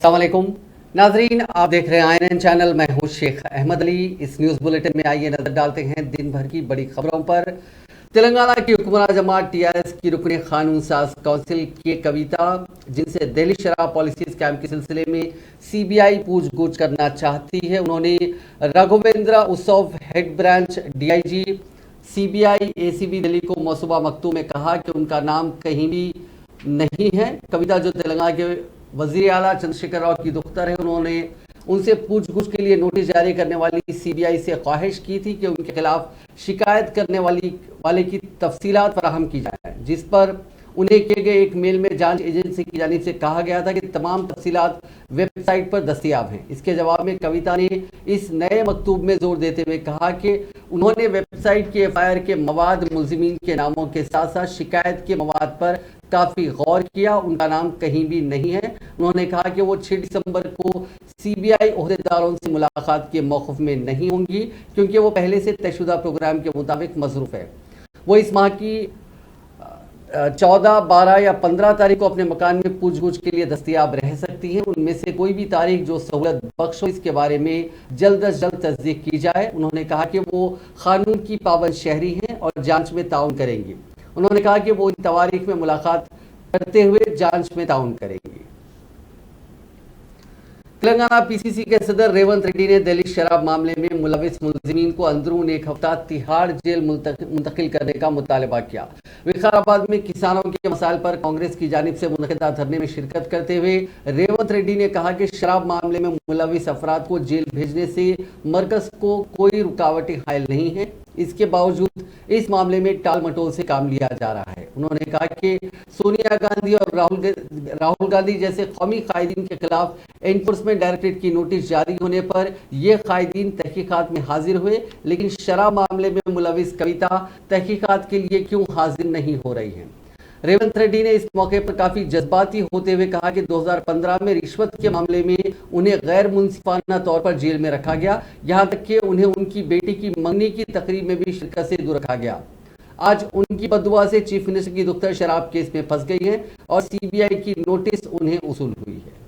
अस्सलाम वालेकुम नाजरीन, आप देख रहे हैं INN चैनल। मैं हूं शेख अहमद अली। इस न्यूज़ बुलेटिन में आइए नजर डालते हैं दिन भर की बड़ी खबरों पर। तेलंगाना की हुक्मरान जमात TRS की रुकने कानून साज काउंसिल की कविता, जिनसे दिल्ली शराब पॉलिसी स्कैम के सिलसिले में CBI पूछगछ करना चाहती है, उन्होंने राघवेंद्र उत्सव head branch DIG CBI ACB Delhi को मौसूबा मकतूब में कहा कि उनका नाम कहीं भी नहीं है। कविता, जो तेलंगाना के वजीर आला चंद्रशेखर राव की दुख्तर है, उन्होंने उनसे पूछगछ के लिए नोटिस जारी करने वाली CBI से ख्वाहिश की थी कि उनके खिलाफ शिकायत करने वाले की तफसीलात फराहम की जाए, जिस पर उन्हें किए गए एक मेल में जांच एजेंसी की जानिब से कहा गया था कि तमाम तफसीलात वेबसाइट पर दस्तयाब हैं। इसके जवाब में कविता ने इस नए मकतूब में जोर देते हुए कहा कि उन्होंने वेबसाइट के FIR के मवाद, मुलजिमीन के नामों के साथ साथ शिकायत के मवाद पर काफ़ी गौर किया। उनका नाम कहीं भी नहीं है। उन्होंने कहा कि वो 6 दिसंबर को CBI ओहदेदारों से मुलाकात के मौक़िफ़ में नहीं होंगी, क्योंकि वो पहले से तयशुदा प्रोग्राम के मुताबिक मसरूफ़ है। वो इस माह की 14, 12 या 15 तारीख को अपने मकान में पूछगछ के लिए दस्तयाब रह सकती हैं। उनमें से कोई भी तारीख जो सहूलत बख्श हो, इसके बारे में जल्द अज जल्द तस्दीक की जाए। उन्होंने कहा कि वो कानून की पाबंद शहरी हैं और जांच में ताउन करेंगी। उन्होंने कहा कि वो इन तारीख में मुलाकात करते हुए जांच में ताउन करेंगी। तेलंगाना PCC के सदर रेवंत रेड्डी ने दिल्ली शराब मामले में मुलविस मुलजिमीन को अंदरून एक हफ्ता तिहाड़ जेल मुंतकिल करने का मुतालबा किया। विकाराबाद में किसानों के मसाइल पर कांग्रेस की जानिब से मुनक़िदा धरने में शिरकत करते हुए रेवंत रेड्डी ने कहा कि शराब मामले में मुलविस अफराद को जेल भेजने से मरकज को कोई रुकावटें हायल नहीं है। इसके बावजूद इस मामले में टाल मटोल से काम लिया जा रहा है। उन्होंने कहा कि सोनिया गांधी और राहुल गांधी जैसे कौमी कायदीन के खिलाफ एनफोर्समेंट डायरेक्टरेट की नोटिस जारी होने पर ये कायदीन तहकीकात में हाजिर हुए, लेकिन शराब मामले में मुलविस कविता तहकीकात के लिए क्यों हाजिर नहीं हो रही है। रेवंत रेड्डी ने इस मौके पर काफी जज्बाती होते हुए कहा कि 2015 में रिश्वत के मामले में उन्हें गैर मुनसिफाना तौर पर जेल में रखा गया, यहां तक कि उन्हें उनकी बेटी की मंगनी की तकरीब में भी शिरकत से दूर रखा गया। आज उनकी बददुआ से चीफ मिनिस्टर की दुख्तर शराब केस में फंस गई है और CBI की नोटिस उन्हें उसूल हुई है।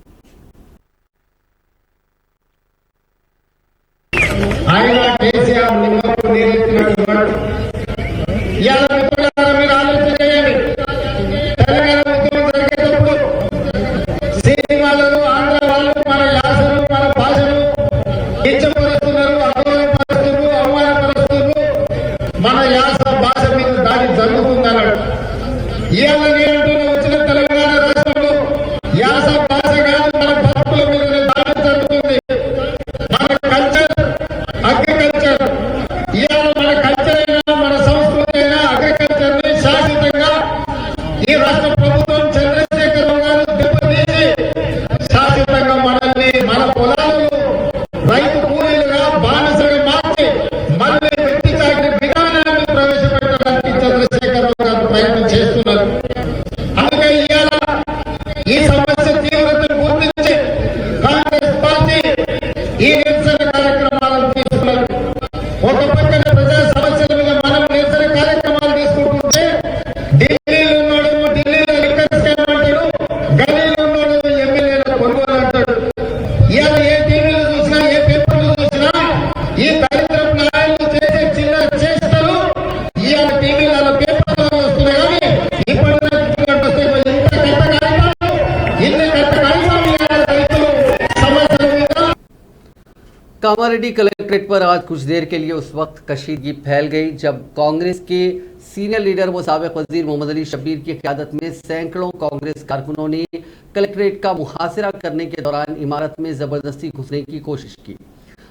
कामारेड्डी कलेक्ट्रेट पर आज कुछ देर के लिए उस वक्त कशीदगी फैल गई जब कांग्रेस के सीनियर लीडर व साबिक वजीर मोहम्मद अली शब्बीर की क़यादत में सैकड़ों कांग्रेस कारकुनों ने कलेक्ट्रेट का मुहासिरा करने के दौरान इमारत में ज़बरदस्ती घुसने की कोशिश की,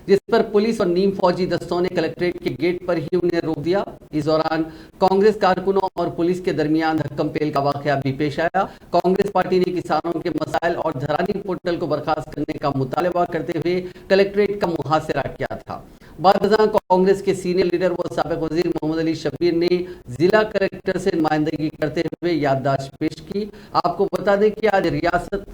जिस पर पुलिस और नीम फौजी दस्तों ने कलेक्ट्रेट के गेट पर ही उन्हें रोक दिया। इस दौरान कांग्रेस कारकुनों और पुलिस के दरमियान धक्कम-पेल का वाकया भी पेश आया। कांग्रेस पार्टी ने किसानों के मसाइल और धरानी पोर्टल को बर्खास्त करने का मुतालबा करते हुए कलेक्ट्रेट का मुहासिरा किया था। बादशाह कांग्रेस के सीनियर लीडर व साबिक वजीर मोहम्मद अली शब्बीर ने जिला कलेक्टर से नुमाइंदगी करते हुए याददाश्त पेश की। आपको बता दें कि आज रियासत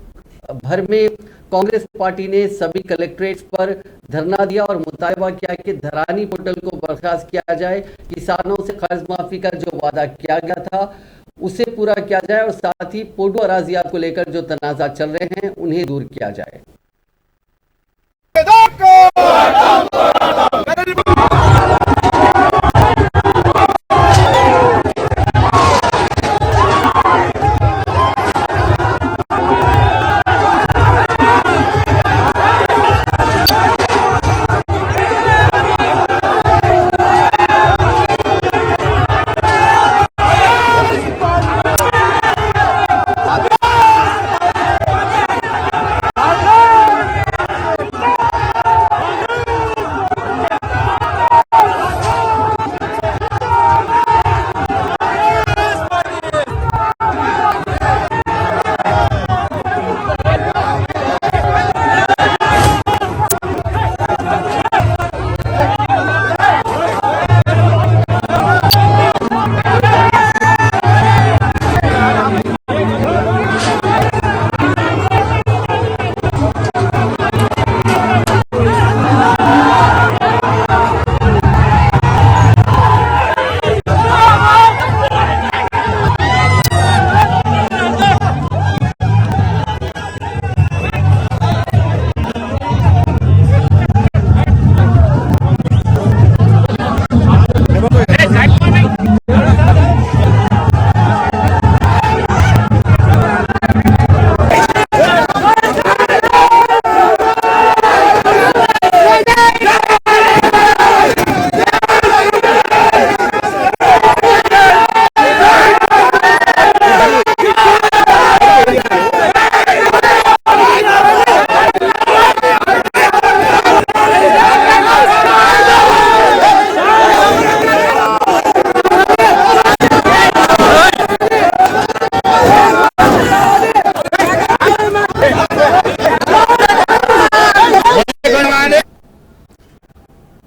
भर में कांग्रेस पार्टी ने सभी कलेक्ट्रेट्स पर धरना दिया और मुतालबा किया कि धरानी पोर्टल को बर्खास्त किया जाए। किसानों से कर्ज माफी का जो वादा किया गया था उसे पूरा किया जाए और साथ ही पोडो अराजियात को लेकर जो तनाज़ा चल रहे हैं उन्हें दूर किया जाए।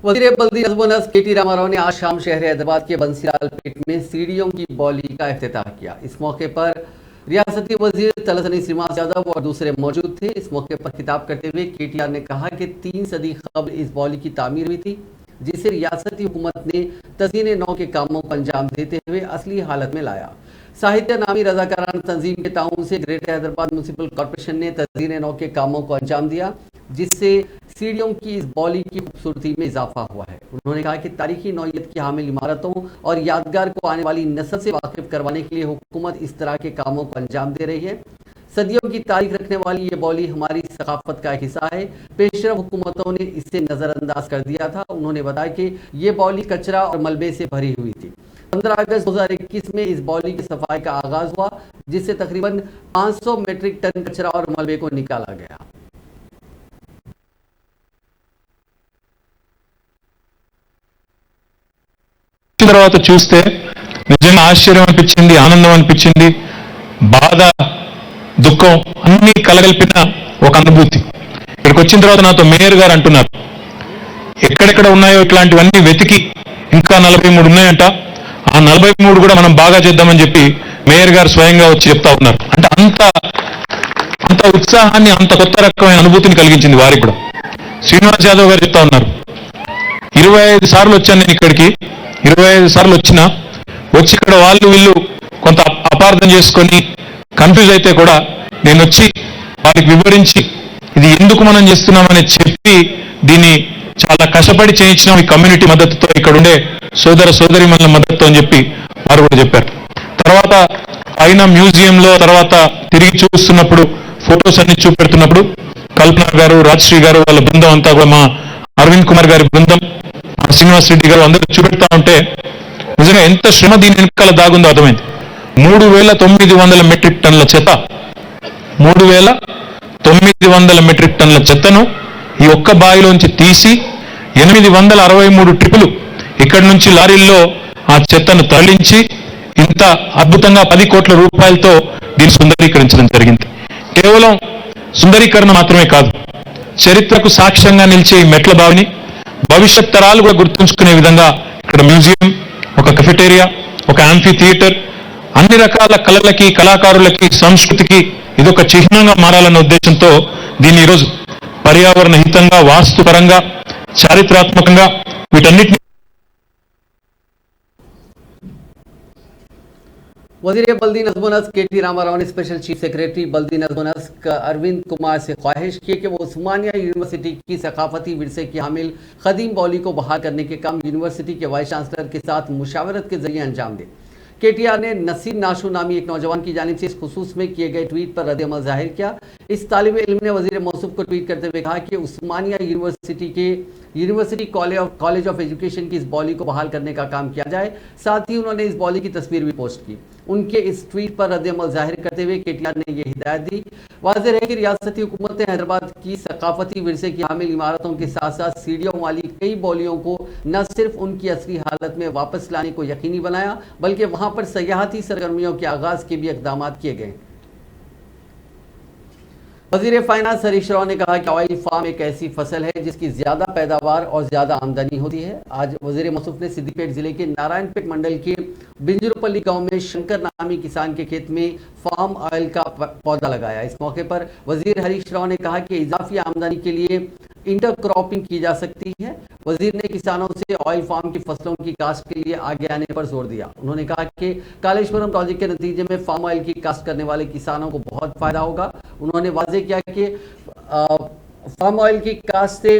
वज़ीर बल्दी नज़्म-ओ-नस्र के.टी. रामाराव ने आज शाम शहर हैदराबाद के बंसीलाल पेट में सीढ़ियों की बॉली का इफ्तिताह किया। इस मौके पर रियासती वजीर तलसानी श्रीनिवास यादव और दूसरे मौजूद थे। इस मौके पर खिताब करते हुए के.टी.आर. ने कहा कि 3 सदी कबल इस बॉली की तामीर हुई थी, जिसे रियासती हुकूमत ने तज़ीन नौ के कामों को अंजाम देते हुए असली हालत में लाया। साहित्य नामी रज़ाकाराना तंजीम के ताउन से ग्रेटर हैदराबाद म्यूनसिपल कॉरपोरेशन ने तज़ीन नौ के कामों को अंजाम दिया, जिससे सीढ़ियों की इस बॉली की खूबसूरती में इजाफा हुआ है। उन्होंने कहा कि तारीखी नौयत की हामिल इमारतों और यादगार को आने वाली नस्ल से वाकिफ करवाने के लिए हुकूमत इस तरह के कामों को अंजाम दे रही है। सदियों की तारीख रखने वाली ये बॉली हमारी सकाफत का हिस्सा है। पेशरफ हुकूमतों ने इसे नज़रअंदाज कर दिया था। उन्होंने बताया कि ये बॉली कचरा और मलबे से भरी हुई थी। 15 अगस्त 2021 में इस बॉली की सफाई का आगाज हुआ, जिससे तकरीबन 500 मीट्रिक टन कचरा और मलबे को निकाला गया। తర్వాత చూస్తే నిజంగా ఆశ్చర్యం అనిపించింది, ఆనందం అనిపించింది, బాధ, దుఃఖం అన్ని కలగలిపిన ఒక అనుభూతి. ఇక్కడికి వచ్చిన తర్వాత నాతో మేయర్ గారు అంటున్నారు, ఎక్కడెక్కడ ఉన్నాయో ఇట్లాంటివన్నీ వెతికి ఇంకా 43 ఉన్నాయంట, ఆ 43 కూడా మనం బాగా చేద్దామని చెప్పి మేయర్ గారు స్వయంగా వచ్చి చెప్తా ఉన్నారు. అంటే అంత ఉత్సాహాన్ని, అంత కొత్త రకమైన అనుభూతిని కలిగించింది వారికి కూడా. శ్రీనివాస్ యాదవ్ గారు చెప్తా ఉన్నారు, 25 సార్లు వచ్చాను నేను ఇక్కడికి, 25 సార్లు వచ్చి ఇక్కడ వాళ్ళు వీళ్ళు కొంత అపార్థం చేసుకొని కన్ఫ్యూజ్ అయితే కూడా నేను వచ్చి వారికి వివరించి ఇది ఎందుకు మనం చేస్తున్నామని చెప్పి దీన్ని చాలా కష్టపడి చేయించిన ఈ కమ్యూనిటీ మద్దతుతో, ఇక్కడ ఉండే సోదర సోదరీమణుల మద్దతుతో అని చెప్పి వారు కూడా చెప్పారు. తర్వాత పైన మ్యూజియంలో తర్వాత తిరిగి చూస్తున్నప్పుడు ఫొటోస్ అన్ని చూపెడుతున్నప్పుడు కల్పన గారు, రాజశ్రీ గారు, వాళ్ళ బృందం అంతా కూడా, మా అరవింద్ కుమార్ గారి బృందం, శ్రీనివాస్ రెడ్డి గారు అందరూ చూపెడతా ఉంటే నిజంగా ఎంత శ్రమ దీని వెనకాల దాగుందో అర్థమైంది. 3900 మెట్రిక్ టన్నుల చెత్త, 3900 మెట్రిక్ టన్నుల చెత్తను ఈ ఒక్క బావిలోంచి తీసి 863 ట్రిపులు ఇక్కడి నుంచి లారీల్లో ఆ చెత్తను తరలించి ఇంత అద్భుతంగా 10 కోట్ల రూపాయలతో దీన్ని సుందరీకరించడం జరిగింది. కేవలం సుందరీకరణ మాత్రమే కాదు, చరిత్రకు సాక్ష్యంగా నిలిచే ఈ మెట్ల బావిని భవిష్యత్ తరాలు కూడా గుర్తుంచుకునే విధంగా ఇక్కడ మ్యూజియం, ఒక కెఫెటేరియా, ఒక యాంఫీ థియేటర్, అన్ని రకాల కళలకి, కళాకారులకి, సంస్కృతికి ఇదొక చిహ్నంగా మారాలన్న ఉద్దేశంతో దీన్ని ఈరోజు పర్యావరణ హితంగా, వాస్తుపరంగా, చారిత్రాత్మకంగా వీటన్నిటిని वजीर बल्दी नज़्म-ओ-नस्क के.टी. रामाराव ने स्पेशल चीफ सेक्रेटरी बल्दी नज़्म-ओ-नस्क अरविंद कुमार से ख्वाहिश की कि वो उस्मानिया यूनिवर्सिटी की सकाफती विरसे की हामिल खदीम बौली को बहाल करने के काम यूनिवर्सिटी के वाइस चांसलर के साथ मुशावरत के जरिए अंजाम दे। KTR ने नसीर नाशु नामी एक नौजवान की जानिब से इस खुसूस में किए गए ट्वीट पर रद्द-ए-अमल जाहिर किया। इस तालिब इल्म ने वजीर मौसूफ को ट्वीट करते हुए कहा कि उस्मानिया यूनिवर्सिटी कॉलेज ऑफ एजुकेशन की इस बॉली को बहाल करने का काम किया जाए। साथ ही उन्होंने इस बॉली की तस्वीर भी पोस्ट की। उनके इस ट्वीट पर रद्द-ए-अमल जाहिर करते हुए KTR ने यह हिदायत दी। वाज़ेह है कि रियासती हुकूमत ने हैदराबाद की सकाफती विरसे की हामिल इमारतों के साथ साथ सीढ़ियों वाली कई बॉलियों को न सिर्फ उनकी असली हालत में वापस लाने को यकीनी बनाया, बल्कि वहां पर सयाहती सरगर्मियों के आगाज के भी इक़दाम किए गए। वज़ीर फाइनेंस हरीश राव ने कहा कि ऑयल फार्म एक ऐसी फसल है जिसकी ज्यादा पैदावार और ज्यादा आमदनी होती है। आज वज़ीर मौसूफ ने सिद्दीपेट जिले के नारायणपेट मंडल के बिंजरुपल्ली गांव में शंकर नामी किसान के खेत में फार्म ऑयल का पौधा लगाया। इस मौके पर वज़ीर हरीश राव ने कहा कि इजाफी आमदनी के लिए इंटरक्रॉपिंग की जा सकती है। वजीर ने किसानों से ऑयल फार्म की फसलों की काश्त के लिए आगे आने पर जोर दिया। उन्होंने कहा कि कालेश्वरम प्रोजेक्ट के नतीजे में फार्म ऑयल की काश्त करने वाले किसानों को बहुत फायदा होगा। उन्होंने वाजे किया कि फार्म ऑयल की काश्त से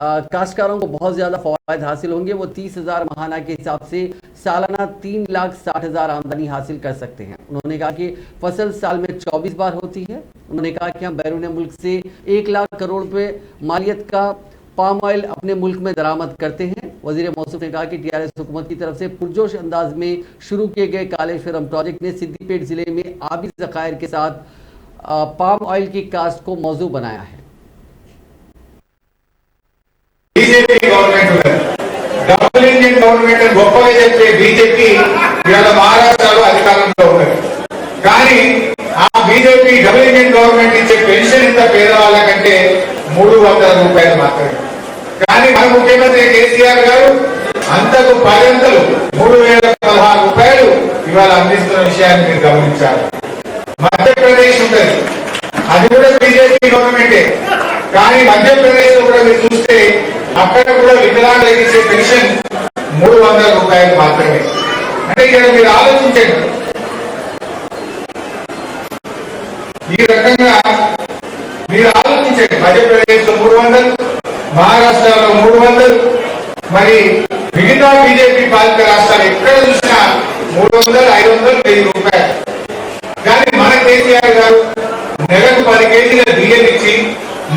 काश्तकारों को बहुत ज्यादा फवायद हासिल होंगे। वो 30,000 माहाना के हिसाब से सालाना 3,60,000 आमदनी हासिल कर सकते हैं। उन्होंने कहा कि फसल साल में 24 बार होती है। उन्होंने कहा कि हम बैरून मुल्क से 1 लाख करोड़ रुपए मालियत का पाम ऑयल अपने मुल्क में दरामद करते हैं। वजीर मौसूफ ने कहा कि TRS हुकूमत की तरफ से पुरजोश अंदाज में शुरू किए गए कालेश्वरम प्रोजेक्ट ने सिद्दीपेट जिले में आबी ज़खायर के साथ पाम ऑयल की काश्त को मौजू बनाया है। BJP government double engine government అని గొప్పగా చెప్పే బీజేపీ ఇవాళ మహారాష్ట్రలో అధికారంలో ఉంది. కానీ ఆ బీజేపీ డబుల్ ఇంజిన్ గవర్నమెంట్ ఇచ్చే పెన్షన్ ఇంత పేదవాళ్ళకంటే 300 రూపాయలు మాత్రమే. కానీ మన ముఖ్యమంత్రి కేసీఆర్ గారు అంతకు పర్యంతలు 3,016 రూపాయలు ఇవాళ అందిస్తున్న విషయాన్ని మీరు గమనించాలి. మధ్యప్రదేశ్ ఉంటుంది, అది కూడా బీజేపీ గవర్నమెంటే. కానీ మధ్యప్రదేశ్ లో కూడా మీరు చూస్తే అక్కడ కూడా వికలాంగులకు ఇచ్చే పెన్షన్ 300 రూపాయలు మాత్రమే. అంటే ఇక్కడ మీరు ఆలోచించండి, ఈ రకంగా మీరు ఆలోచించండి. మధ్యప్రదేశ్ లో 300, మహారాష్ట్రలో 300, మరి మిగతా బీజేపీ పాలిత రాష్ట్రాలు ఎక్కడ చూసినా 300, 500, 1000 రూపాయలు. కానీ మన కేసీఆర్ గారు నెలకు 10 కేజీల బియ్యం ఇచ్చి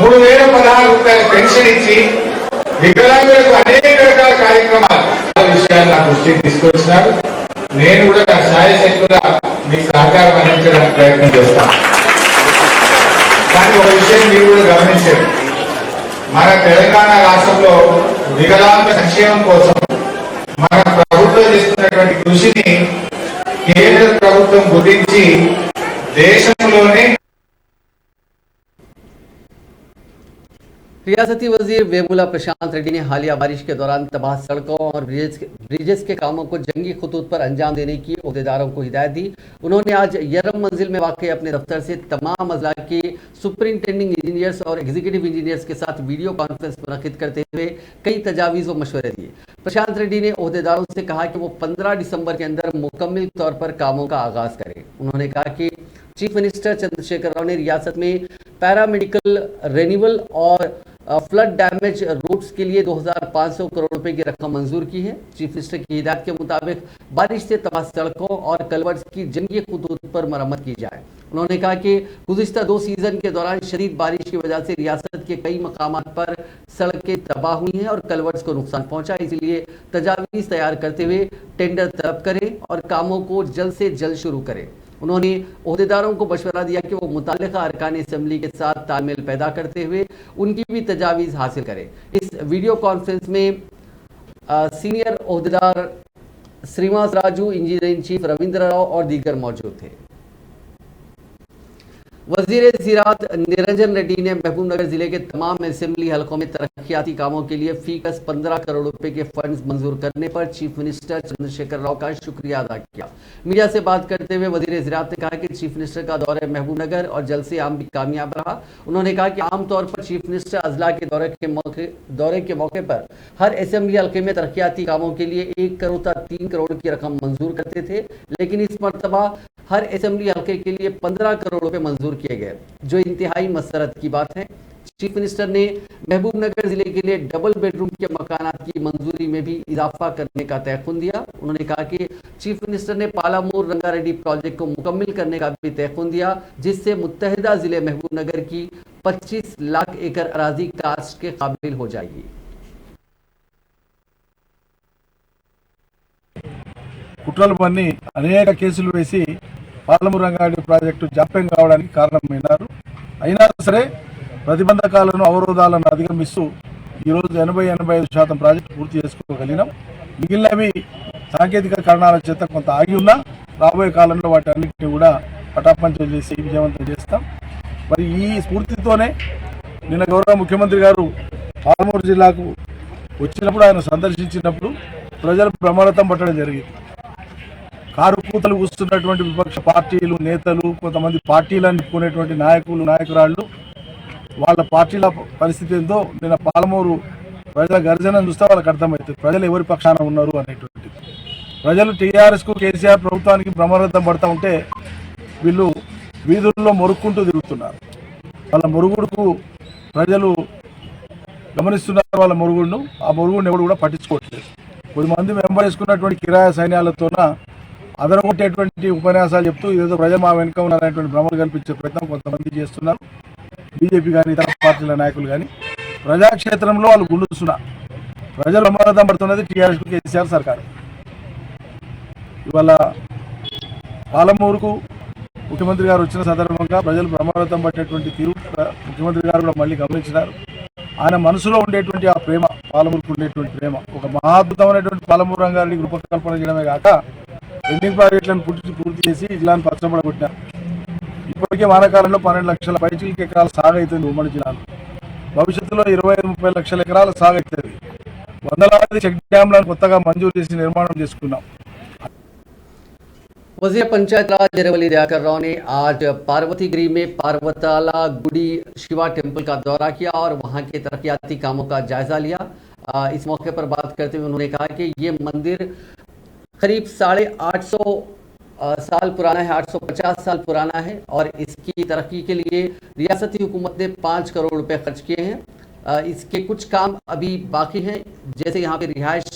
3,016 రూపాయల పెన్షన్ ఇచ్చి వికలాంగులకు అనేక రకాల కార్యక్రమాలు విషయాలు నా దృష్టికి తీసుకొచ్చినారు. నేను కూడా నా సాయశక్తులా మీకు సహకారం అందించడానికి ప్రయత్నం చేస్తాను. కానీ ఒక విషయం మీరు కూడా గమనించారు, మన తెలంగాణ రాష్ట్రంలో వికలాంగ సంక్షేమం కోసం మన ప్రభుత్వం చేస్తున్నటువంటి కృషిని కేంద్ర ప్రభుత్వం గుర్తించి దేశంలోనే रियासती वजीर वेमुला प्रशांत रेड्डी ने हालिया बारिश के दौरान तबाह सड़कों और ब्रिजेस के कामों को जंगी खतूत पर अंजाम देने की अहदेदारों को हिदायत दी। उन्होंने आज यरम मंजिल में वाक़ अपने दफ्तर से तमाम अजला के सुपरिंटेंडिंग इंजीनियर्स और एग्जीक्यूटिव इंजीनियर्स के साथ वीडियो कॉन्फ्रेंस मुनक़िद करते हुए कई तजावीज़ व मशवरे दिए। प्रशांत रेड्डी ने अहदेदारों से कहा कि वो 15 दिसंबर के अंदर मुकम्मल तौर पर कामों का आगाज करें। उन्होंने कहा कि चीफ मिनिस्टर चंद्रशेखर राव ने रियासत में पैरामेडिकल रेन्यूअल और फ्लड डैमेज रूट्स के लिए 2,500 करोड़ रुपए की रकम मंजूर की है। चीफ मिनिस्टर की हिदायत के मुताबिक बारिश से तबाह सड़कों और कलवर्ट्स की जंगी खतूत पर मरम्मत की जाए। उन्होंने कहा कि गुज़िश्ता 2 सीजन के दौरान शदीद बारिश की वजह से रियासत के कई मकामात पर सड़कें तबाह हुई हैं और कलवर्ट्स को नुकसान पहुंचा, इसलिए तजावीज़ तैयार करते हुए टेंडर तलब करें और कामों को जल्द से जल्द शुरू करें। उन्होंने ओहदेदारों को मशवरा दिया कि वो मुतालिका अरकान असेंबली के साथ तालमेल पैदा करते हुए उनकी भी तजावीज़ हासिल करें। इस वीडियो कॉन्फ्रेंस में सीनियर ओहदेदार Srinivas Raju, engineer in chief Ravindra Rao और दीगर मौजूद थे। वजीर ज़राअत निरंजन रेड्डी ने महबूबनगर जिले के तमाम असेंबली हलकों में तरक्याती कामों के लिए फीकस 15 करोड़ रुपए के फंड्स मंजूर करने पर चीफ मिनिस्टर चंद्रशेखर राव का शुक्रिया अदा किया। मीडिया से बात करते हुए वजीर ज़राअत ने कहा कि चीफ मिनिस्टर का दौरे महबूबनगर और जल्द से आम भी कामयाब रहा। उन्होंने कहा कि आमतौर पर चीफ मिनिस्टर अजला के दौरे के मौके पर हर असेंबली हल्के में तरक्याती कामों के लिए 1 करोड़ तक 3 करोड़ की रकम मंजूर करते थे, लेकिन इस मरतबा हर असेंबली हल्के के लिए 15 करोड़ रुपए मंजूर किए गए, जो इंतहाई मसरत की बात है। चीफ मिनिस्टर ने महबूबनगर जिले के लिए डबल बेडरूम के मकानात की मंजूरी में भी इजाफा करने का तयखुन दिया। उन्होंने कहा कि चीफ मिनिस्टर ने पालामूर रंगारेड्डी प्रोजेक्ट को मुकम्मल करने का भी तयखुन दिया, जिससे मुत्तहिदा जिले महबूबनगर की 25 लाख एकड़ अराजी काश्त के काबिल हो जाएगी। కుట్రలు పన్ని అనేక కేసులు వేసి పాలమూరు రంగారెడ్డి ప్రాజెక్టు జాప్యం కావడానికి కారణమైనారు. అయినా సరే ప్రతిబంధకాలను అవరోధాలను అధిగమిస్తూ ఈరోజు 80-85% ప్రాజెక్టు పూర్తి చేసుకోగలిగినాం. మిగిలినవి సాంకేతిక కారణాల చేత కొంత ఆగి ఉన్నా రాబోయే కాలంలో వాటి అన్నింటినీ కూడా పటాపంచలు చేసి విజయవంతం చేస్తాం. మరి ఈ స్ఫూర్తితోనే నిన్న గౌరవ ముఖ్యమంత్రి గారు పాలమూరు జిల్లాకు వచ్చినప్పుడు ఆయన సందర్శించినప్పుడు ప్రజలు బ్రహ్మరథం పట్టడం జరిగింది. కారు కూతలు కూస్తున్నటువంటి విపక్ష పార్టీలు నేతలు, కొంతమంది పార్టీలను నిప్పుకునేటువంటి నాయకులు నాయకురాళ్ళు, వాళ్ళ పార్టీల పరిస్థితి ఏందో నిన్న పాలమూరు ప్రజల గర్జన చూస్తే వాళ్ళకి అర్థమవుతుంది ప్రజలు ఎవరి పక్షాన ఉన్నారు అనేటువంటిది. ప్రజలు టీఆర్ఎస్కు కేసీఆర్ ప్రభుత్వానికి బ్రహ్మరథం పడతా ఉంటే వీళ్ళు వీధుల్లో మొరుక్కుంటూ తిరుగుతున్నారు. వాళ్ళ మొరుగుడుకు ప్రజలు గమనిస్తున్నారు. వాళ్ళ మొరుగుడును ఆ మొరుగుడిని ఎవరు కూడా పట్టించుకోవట్లేదు. కొద్దిమంది వెంబడేసుకున్నటువంటి కిరాయ సైన్యాలతోన అదరగొట్టేటువంటి ఉపన్యాసాలు చెప్తూ ఏదో ప్రజలు మా వెనుక ఉన్నారనేటువంటి భ్రమలు కల్పించే ప్రయత్నం కొంతమంది చేస్తున్నారు. బీజేపీ కానీ ఇతర పార్టీల నాయకులు కానీ ప్రజాక్షేత్రంలో వాళ్ళు గుండుస్తున్నారు. ప్రజలు బ్రహ్మరథం పడుతున్నది టీఆర్ఎస్ కేసీఆర్ సర్కారు. ఇవాళ పాలమూరుకు ముఖ్యమంత్రి గారు వచ్చిన సందర్భంగా ప్రజలు బ్రహ్మరథం పట్టేటువంటి తీరు ముఖ్యమంత్రి గారు కూడా మళ్ళీ గమనించినారు. ఆయన మనసులో ఉండేటువంటి ఆ ప్రేమ, పాలమూరుకు ఉండేటువంటి ప్రేమ, ఒక మహాద్భుతమైనటువంటి పాలమూరు రంగారెడ్డికి రూపకల్పన చేయడమే కాక పెండింగ్ ప్రాజెక్టులను పూర్తి చేసి జిల్లాను పచ్చబడగొట్టారు. ఇప్పటికే వానాకాలంలో 12 లక్షల పైచిలికి ఎకరాల సాగు అవుతుంది ఉమ్మడి జిల్లాలో. భవిష్యత్తులో 25-30 లక్షల ఎకరాల సాగు అవుతుంది. వందలాది చెక్ డ్యాంలను కొత్తగా మంజూరు చేసి నిర్మాణం చేసుకున్నాం. वजीर पंचायत राज एरवली दयाकर राव ने आज पार्वतीगिरी में पार्वताला गुड़ी शिवा टेम्पल का दौरा किया और वहां के तरक्याती कामों का जायजा लिया। इस मौके पर बात करते हुए उन्होंने कहा कि ये मंदिर करीब 850 साल पुराना है, 850 साल पुराना है और इसकी तरक्की के लिए रियासती हुकूमत ने 5 करोड़ रुपए खर्च किए हैं। इसके कुछ काम अभी बाकी हैं, जैसे यहाँ पे रिहाइश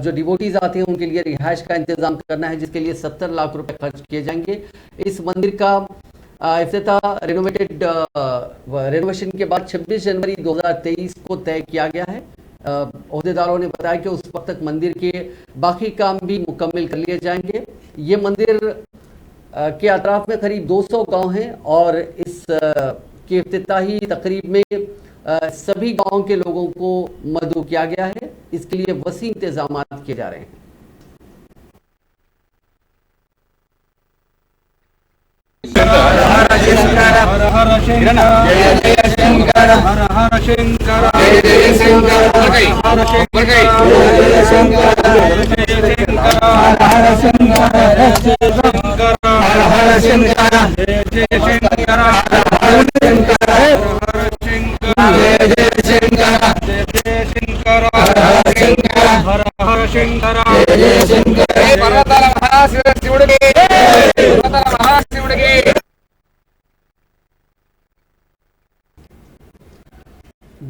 जो डिवोटीज आते हैं उनके लिए रिहाइश का इंतजाम करना है, जिसके लिए 70 लाख रुपए खर्च किए जाएंगे। इस मंदिर का इफ्तिताह रेनोवेशन के बाद 26 जनवरी 2023 को तय किया गया है। ओहदेदारों ने बताया कि उस वक्त तक मंदिर के बाकी काम भी मुकम्मल कर लिए जाएंगे। ये मंदिर के अतराफ में करीब 200 गांव हैं और इस के इफ्तिताही तकरीब में सभी गांव के लोगों को मदऊ किया गया है। इसके लिए वसी इंतजाम किए जा रहे हैं।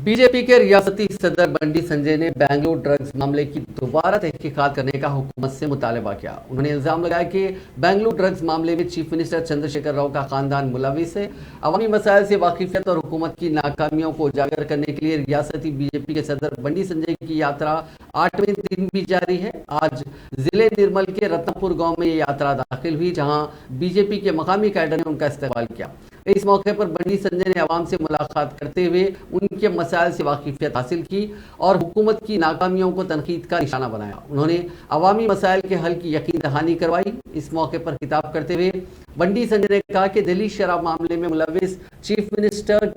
बीजेपी के रियासती सदर बंडी संजय ने बेंगलुरु ड्रग्स मामले की दोबारा तहकीकात करने का हुकूमत से मुतालबा किया। उन्होंने इल्जाम लगाया कि बेंगलुरु ड्रग्स मामले में चीफ मिनिस्टर चंद्रशेखर राव का खानदान मुलविस है। अवामी मसाइल से वाकिफियत और हुकूमत की नाकामियों को उजागर करने के लिए रियासती बीजेपी के सदर बंडी संजय की यात्रा 8वें दिन भी जारी है। आज जिले निर्मल के रत्नपुर गाँव में ये यात्रा दाखिल हुई, जहाँ बीजेपी के मकामी कैडर ने उनका इस्तेमाल किया। इस मौके पर बंडी संजय ने आवाम से मुलाकात करते हुए उनके मसाइल से वाकिफियत हासिल की और हुकूमत की नाकामियों को तनकीद का निशाना बनाया। उन्होंने अवामी मसाइल के हल की यकीन दहानी करवाई। इस मौके पर खिताब करते हुए बंडी संजय ने कहा कि दिल्ली शराब मामले में मुलविस चीफ मिनिस्टर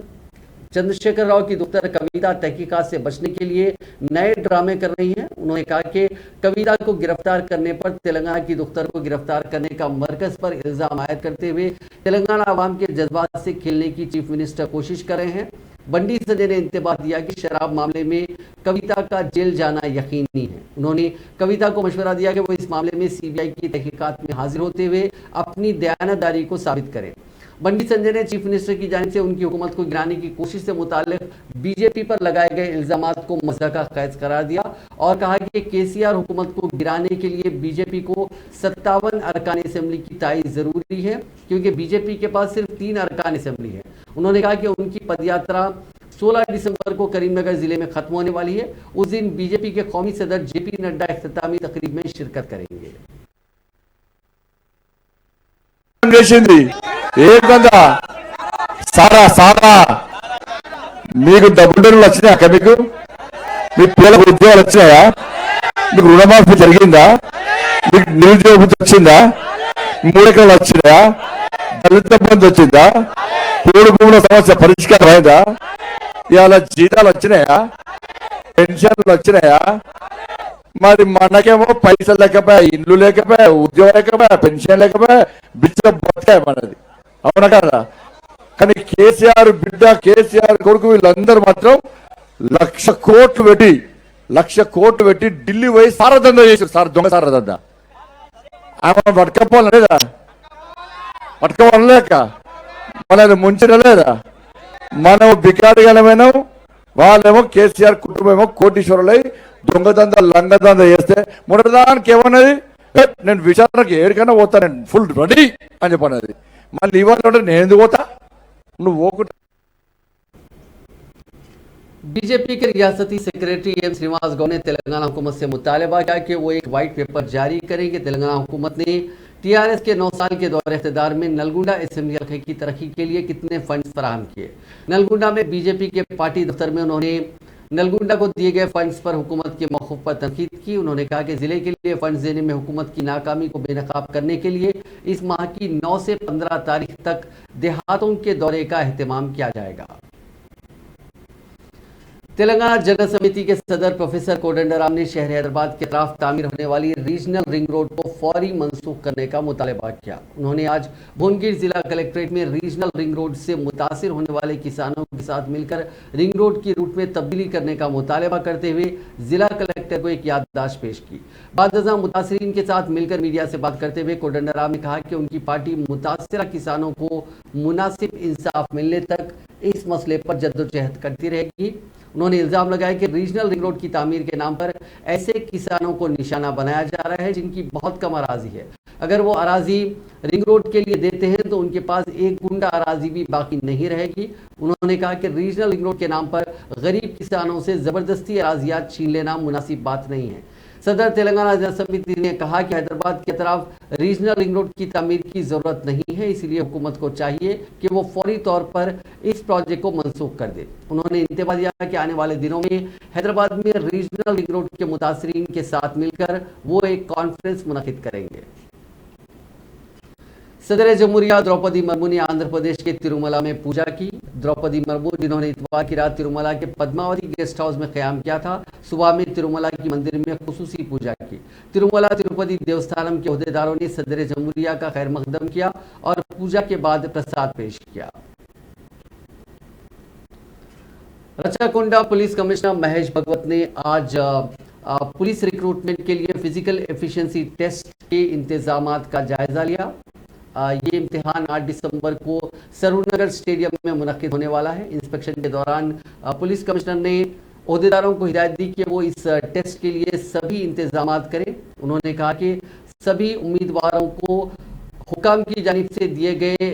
चंद्रशेखर राव की दुख्तर कविता तहकीकात से बचने के लिए नए ड्रामे कर रही हैं। उन्होंने कहा कि कविता को गिरफ्तार करने पर तेलंगाना की दुख्तर को गिरफ्तार करने का मरकज पर इल्जाम आयद करते हुए तेलंगाना आवाम के जज्बात से खेलने की चीफ मिनिस्टर कोशिश कर रहे हैं। बंडी संजय ने इंतबाह दिया कि शराब मामले में कविता का जेल जाना यकीनी है। उन्होंने कविता को मशवरा दिया कि वो इस मामले में सीबीआई की तहकीकात में हाजिर होते हुए अपनी दयानतदारी को साबित करें। बंडी संजय ने चीफ मिनिस्टर की जानिब से उनकी हुकूमत को गिराने की कोशिश से मुताल्लिक बीजेपी पर लगाए गए इल्जामात को मज़ाक़ खैज करार दिया और कहा कि केसीआर हुकूमत को गिराने के लिए बीजेपी को 57 अरकान असेंबली की तायीद ज़रूरी है, क्योंकि बीजेपी के पास सिर्फ 3 अरकान असेंबली है। उन्होंने कहा कि उनकी पदयात्रा 16 दिसंबर को करीमनगर जिले में खत्म होने वाली है। उस दिन बीजेपी के कौमी सदर जेपी नड्डा इख्तितामी तकरीब में शिरकत करेंगे। ఏంటందా సారా సారా మీకు డబ్బులు వచ్చినాయా? మీకు మీ పిల్లలకు ఉద్యోగాలు వచ్చినాయా? మీకు రుణమాఫీ జరిగిందా? మీకు నిరుద్యోగ వచ్చిందా? 3 ఎకరాలు వచ్చినాయా? దళిత బంధు వచ్చిందా? పోడు భూముల సమస్య పరిష్కారం అయిందా? ఇవాళ జీతాలు వచ్చినాయా? పెన్షన్లు వచ్చినాయా? మరి మనకేమో పైసలు లేకపోయా, ఇల్లు లేకపోయా, ఉద్యోగం లేకపోయా, పెన్షన్ లేకపోయా, బిచ్చ బతికాయ మనది, అవునా కదా? కానీ కేసీఆర్ బిడ్డ, కేసీఆర్ కొడుకు వీళ్ళందరూ మాత్రం 1,00,000 కోట్లు పెట్టి ఢిల్లీ పోయి సారదందా చేశారు. సార్ దొంగ సారదందా ఆమె పట్టుకపోలేదా? పట్టుకోలేక మనది ముంచలేదా? మనం బికాడిగానమైనా వాళ్ళేమో కేసీఆర్ కుటుంబం ఏమో కోటీశ్వరులై దొంగదందా లంగదందా చేస్తే మొదటిదానికి ఏమన్నది, నేను విచారణకి ఏడికైనా పోతా, నేను ఫుల్ రెడీ అని చెప్పన్నది. మళ్ళీ ఇవాళ నేను ఎందుకు పోతా? నువ్వు పోకుండా बीजेपी के रियासती सेक्रेटरी एम श्रीनिवास गौड़ ने तेलंगाना हुकूमत से मुतालबा किया कि वो एक वाइट पेपर जारी करें कि तेलंगाना हुकूमत ने टीआरएस के 9 साल के दौरे इख्तिदार में नलगुंडा असेंबली हल्के की तरक्की के लिए कितने फंड्स फराहम किए। नलगुंडा में बीजेपी के पार्टी दफ्तर में उन्होंने नलगुंडा को दिए गए फंड्स पर हुकूमत के मौक़िफ़ पर तनकीद की। उन्होंने कहा कि जिले के लिए फंड्स देने में हुकूमत की नाकामी को बेनकाब करने के लिए इस माह की 9 से 15 तारीख तक देहातों के दौरे का अहतमाम किया जाएगा। तेलंगाना जनरल समिति के सदर प्रोफेसर कोदंडराम ने शहर हैदराबाद के खिलाफ तामीर होने वाली रीजनल रिंग रोड को फौरी मंसूख करने का मुतालबा किया। उन्होंने आज भुवनगिर जिला कलेक्ट्रेट में रीजनल रिंग रोड से मुतासिर होने वाले किसानों के साथ मिलकर रिंग रोड की रूट में तब्दीली करने का मुतालबा करते हुए जिला कलेक्टर को एक याददाश्त पेश की। बाद मुतासरीन के साथ मिलकर मीडिया से बात करते हुए कोदंडराम ने कहा कि उनकी पार्टी मुतासरा किसानों को मुनासिब इंसाफ मिलने तक इस मसले पर जद्दोजहद करती रहेगी। उन्होंने इल्जाम लगाया कि रीजनल रिंग रोड की तामीर के नाम पर ऐसे किसानों को निशाना बनाया जा रहा है जिनकी बहुत कम अराजी है। अगर वो अराजी रिंग रोड के लिए देते हैं तो उनके पास एक गुंडा अराजी भी बाकी नहीं रहेगी। उन्होंने कहा कि रीजनल रिंग रोड के नाम पर गरीब किसानों से जबरदस्ती अराजियात छीन लेना मुनासिब बात नहीं है। सदर तेलंगाना जनरल समिति ने कहा कि हैदराबाद के तरफ रीजनल रिंग रोड की तामीर की जरूरत नहीं है, इसलिए हुकूमत को चाहिए कि वो फौरी तौर पर इस प्रोजेक्ट को मंसूख कर दे। उन्होंने इंतबाह दिया कि आने वाले दिनों में हैदराबाद में रीजनल रिंग रोड के मुतासरीन के साथ मिलकर वो एक कॉन्फ्रेंस मुनक्किद करेंगे। सदर जमहूरिया द्रौपदी मुर्मू ने आंध्र प्रदेश के तिरुमला में पूजा की। द्रौपदी मुर्मू जिन्होंने इतवार की रात तिरुमला के पद्मावती गेस्ट हाउस में क़याम किया था, सुबह में तिरुमला की मंदिर में खुसूसी पूजा की। तिरुमला तिरुपति देवस्थानम के अहदेदारों ने सदर जमहूरिया का खैर मकदम किया और पूजा के बाद प्रसाद पेश किया। रचाकुंडा पुलिस कमिश्नर महेश भगवत ने आज पुलिस रिक्रूटमेंट के लिए फिजिकल एफिशिएंसी टेस्ट के इंतजामात का जायजा लिया। ये इम्तिहान 8 दिसंबर को सरूरनगर स्टेडियम में मुनक्किद होने वाला है। इंस्पेक्शन के दौरान पुलिस कमिश्नर ने अहदेदारों को हिदायत दी कि वो इस टेस्ट के लिए सभी इंतजामात करें। उन्होंने कहा कि सभी उम्मीदवारों को हुकाम की जानिब से दिए गए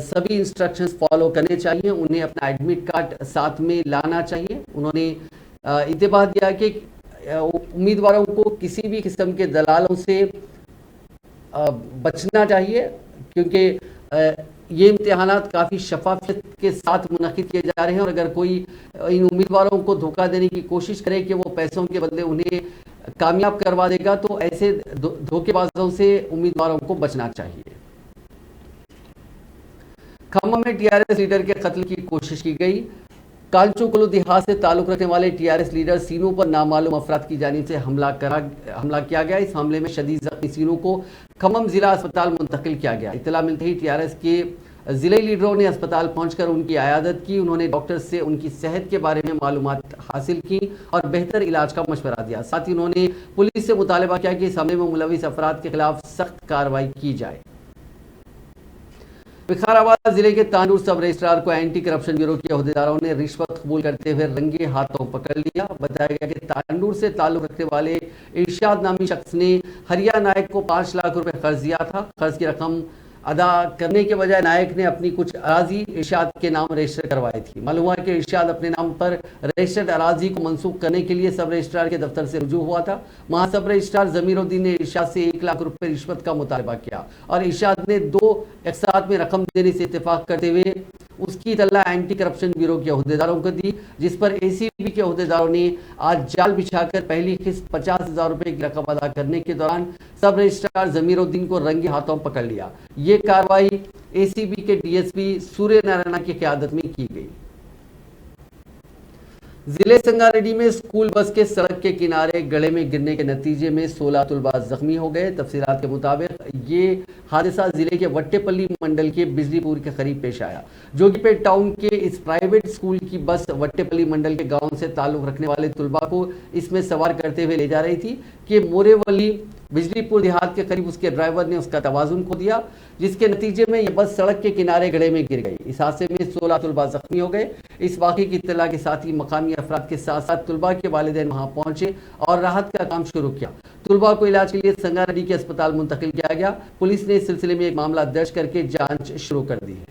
सभी इंस्ट्रक्शंस फॉलो करने चाहिए, उन्हें अपना एडमिट कार्ड साथ में लाना चाहिए। उन्होंने इंतबाह दिया कि उम्मीदवारों को किसी भी किस्म के दलालों से बचना चाहिए, क्योंकि ये इम्तिहानात काफ़ी शफाफियत के साथ मुनक़िद किए जा रहे हैं और अगर कोई इन उम्मीदवारों को धोखा देने की कोशिश करे कि वो पैसों के बदले उन्हें कामयाब करवा देगा तो ऐसे धोखेबाजों से उम्मीदवारों को बचना चाहिए। खम्मम में टीआरएस लीडर के कत्ल की कोशिश की गई। कांचोकुलू देहात से ताल्लुक रखने वाले टीआरएस लीडर सीनू पर नामालूम अफराद की जानिब से हमला किया गया। इस हमले में शदीद जख्मी सीनू को खम्मम जिला अस्पताल मुंतकिल किया गया। इत्तला मिलते ही टीआरएस के जिले लीडरों ने अस्पताल पहुंचकर उनकी आयादत की। उन्होंने डॉक्टर से उनकी सेहत के बारे में मालूमात हासिल की और बेहतर इलाज का मशवरा दिया। साथ ही उन्होंने पुलिस से मुतालबा किया कि इस हमले में मुलविस अफराद के खिलाफ सख्त कार्रवाई की जाए। विकाराबाद जिले के तांडूर सब रजिस्ट्रार को एंटी करप्शन ब्यूरो के अहदेदारों ने रिश्वत कबूल करते हुए रंगे हाथों पकड़ लिया। बताया गया कि तांडूर से ताल्लुक रखने वाले इरशाद नामी शख्स ने हरिया नायक को 5 लाख रुपए कर्ज दिया था। कर्ज की रकम अदा करने के बजाय नायक ने अपनी कुछ अराजी इरशाद के नाम रजिस्टर करवाई थी। मालूम हुआ कि इरशाद अपने नाम पर रजिस्टर्ड अराजी को मंसूख करने के लिए सब रजिस्ट्रार के दफ्तर से रुजू हुआ था। वहां सब रजिस्ट्रार जमीरुद्दीन ने इरशाद से 1 लाख रुपए रिश्वत का मुतालबा किया और इरशाद ने 2 एक साथ में रकम देने से इत्तेफाक करते हुए उसकी इत्तला एंटी करप्शन ब्यूरो के अहदेदारों को दी, जिस पर एसीबी के अहदेदारों ने आज जाल बिछाकर पहली किस्त 50,000 रुपए की रकम अदा करने के दौरान सब रजिस्ट्रार जमीरुद्दीन को रंगे हाथों पकड़ लिया। ये कार्रवाई एसीबी के डीएसपी सूर्य नारायण की क़यादत में की गई। जिले संगारेड्डी में स्कूल बस के सड़क के किनारे गड्ढे में गिरने के नतीजे में 16 तुलबा जख्मी हो गए। तफसीलात के मुताबिक ये हादसा जिले के वट्टेपल्ली मंडल के बिजलीपुर के करीब पेश आया। जोगीपेट टाउन के इस प्राइवेट स्कूल की बस वट्टेपल्ली मंडल के गांव से ताल्लुक रखने वाले तुलबा को इसमें सवार करते हुए ले जा रही थी कि मोरेवली बिजलीपुर देहात के करीब उसके ड्राइवर ने उसका तवाजुन खो दिया, जिसके नतीजे में यह बस सड़क के किनारे गड्ढे में गिर गई। इस हादसे में 16 तुलबा जख्मी हो गए। इस वाक़े की इत्तला के साथ ही मकामी अफराद के साथ साथ तुलबा के वालिदैन वहां पहुंचे और राहत का काम शुरू किया। तुलबा को इलाज के लिए संगारेड्डी के अस्पताल मुंतकिल किया गया। पुलिस ने इस सिलसिले में एक मामला दर्ज करके जांच शुरू कर दी है।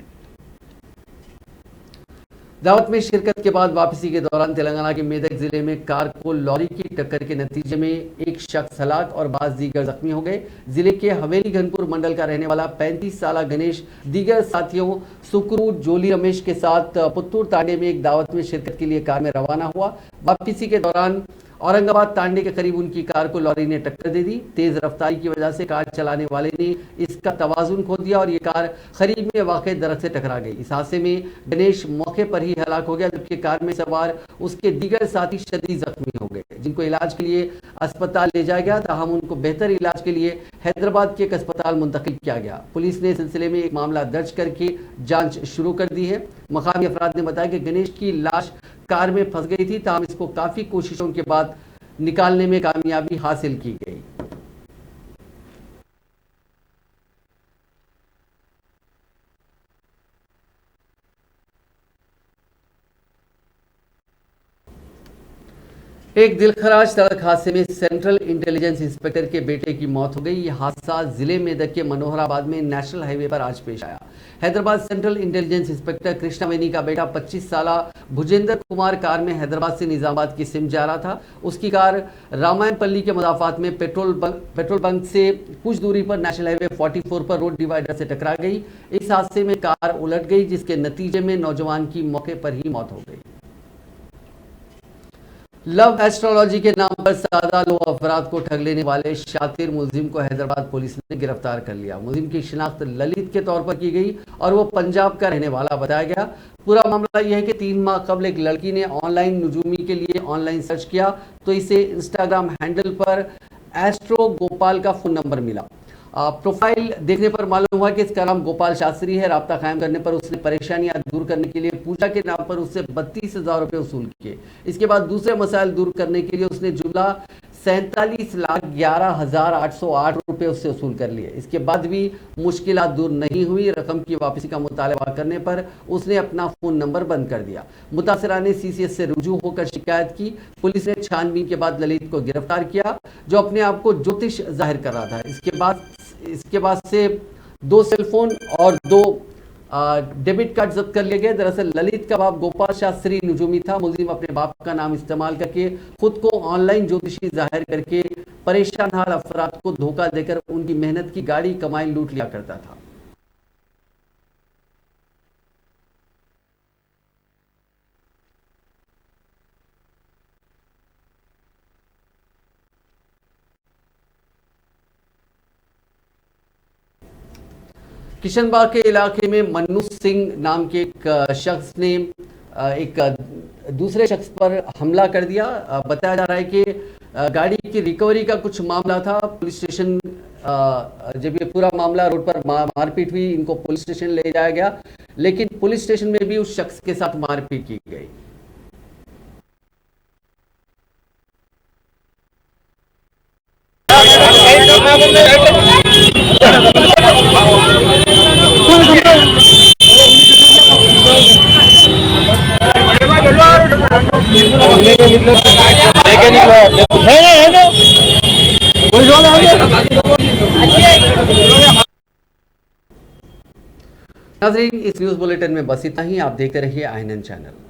दावत में शिरकत के बाद वापसी के दौरान तेलंगाना के मेदक जिले में कार को लॉरी की टक्कर के नतीजे में एक शख्स हलाक और बाज दीगर जख्मी हो गए। जिले के हवेली घनपुर मंडल का रहने वाला 35 साला गणेश दीगर साथियों सुकरू जोली रमेश के साथ पुत्तूर तांडे में एक दावत में शिरकत के लिए कार में रवाना हुआ। वापसी के दौरान औरंगाबाद तांडे के करीब उनकी कार को लॉरी ने टक्कर दे दी। तेज रफ्तारी की वजह से कार चलाने वाले ने इसका तवाजुन खो दिया और ये कार करीब में वाक़ दरख्त से टकरा गई। इस हादसे में गणेश मौके पर ही हलाक हो गया, जबकि कार में सवार उसके दीगर साथी शदीद जख्मी हो गए, जिनको इलाज के लिए अस्पताल ले जाया गया। ताहम उनको बेहतर इलाज के लिए हैदराबाद के एक अस्पताल मुंतकिल किया गया। पुलिस ने इस सिलसिले में एक मामला दर्ज करके जाँच शुरू कर दी है। मकामी अफराद ने बताया कि गणेश की लाश कार में फंस गई थी, ताहम इसको काफी कोशिशों के बाद निकालने में कामयाबी हासिल की गई। एक दिलखराज सड़क हादसे में सेंट्रल इंटेलिजेंस इंस्पेक्टर के बेटे की मौत हो गई। यह हादसा जिले मेदक के मनोहराबाद में नेशनल हाईवे पर आज पेश आया। Hyderabad central intelligence inspector Krishnaveni का बेटा 25 साला भुजेंद्र कुमार कार में हैदराबाद से निजामाबाद की सिम जा रहा था। उसकी कार रामायणपल्ली के मुदाफात में पेट्रोल बंक से कुछ दूरी पर नेशनल हाईवे 44 पर रोड डिवाइडर से टकरा गई। इस हादसे में कार उलट गई, जिसके नतीजे में नौजवान की मौके पर ही मौत हो गई। लव एस्ट्रोलॉजी के नाम पर सादा लोग अफराद को ठग लेने वाले शातिर मुलजिम को हैदराबाद पुलिस ने गिरफ्तार कर लिया। मुलजिम की शिनाख्त ललित के तौर पर की गई और वो पंजाब का रहने वाला बताया गया। पूरा मामला यह है कि 3 माह कबल एक लड़की ने ऑनलाइन नुजूमी के लिए ऑनलाइन सर्च किया तो इसे इंस्टाग्राम हैंडल पर एस्ट्रो गोपाल का फोन नंबर मिला। प्रोफाइल देखने पर मालूम हुआ कि इसका नाम गोपाल शास्त्री है। राब्ता कायम करने पर उसने परेशानियां दूर करने के लिए पूजा के नाम पर उससे 32,000 रुपये वसूल किए। इसके बाद दूसरे मसाइल दूर करने के लिए उसने जुमला 47,11,808 रुपये उससे वसूल कर लिए। इसके बाद भी मुश्किलात दूर नहीं हुई। रकम की वापसी का मुतालबा करने पर उसने अपना फ़ोन नंबर बंद कर दिया। मुतासरा ने सीसीएस से रुजू होकर शिकायत की। पुलिस ने छानबीन के बाद ललित को गिरफ्तार किया, जो अपने आप को ज्योतिष जाहिर कर रहा था। इसके बाद से 2 सेलफोन और 2 डेबिट कार्ड जब्त कर लिए गए। दरअसल ललित का बाप गोपाल शास्त्री नुजूमी था। मुलजिम अपने बाप का नाम इस्तेमाल करके खुद को ऑनलाइन ज्योतिषी जाहिर करके परेशान हाल अफराद को धोखा देकर उनकी मेहनत की गाड़ी कमाई लूट लिया करता था। किशनबाग के इलाके में मन्नू सिंह नाम के एक शख्स ने एक दूसरे शख्स पर हमला कर दिया। बताया जा रहा है कि गाड़ी की रिकवरी का कुछ मामला था। पुलिस स्टेशन जब ये पूरा मामला रोड पर मारपीट हुई, इनको पुलिस स्टेशन ले जाया गया, लेकिन पुलिस स्टेशन में भी उस शख्स के साथ मारपीट की गई। नाज़रीन, इस न्यूज़ बुलेटिन में बस इतना ही। आप देखते रहिए INN चैनल।